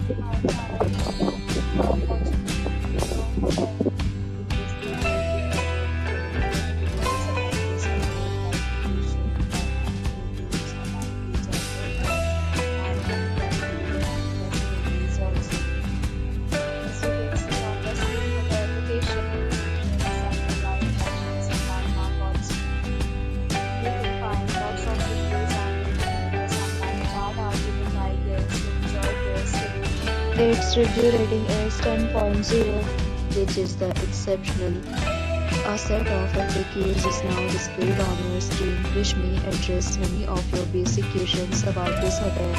Our channel unfortunately don't have this ability because of this notification news about each other and facilities also. As you can see on the screen for the application, there is some live actions in Landmark also. You can find lots of videos and videos online that are given by guests who enjoy their stay. Its review rating is 10.0, which is the exceptional. A set of FAQs is now displayed on your screen, which may address many of your basic questions about this hotel.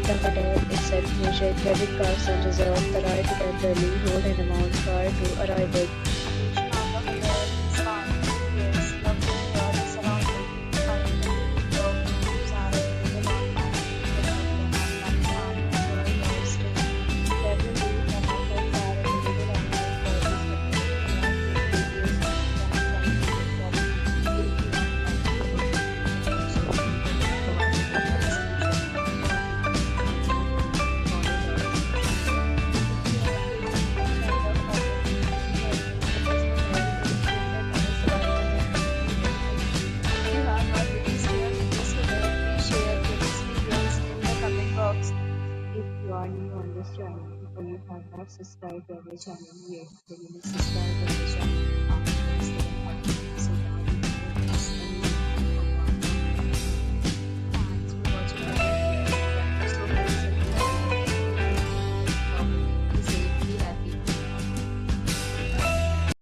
The hotel accepts major credit cards and reserves the right to temporarily hold an amount prior to arrival. If you are new on this channel or you have not subscribed to our channel yet, then you must subscribe to our channel after this video.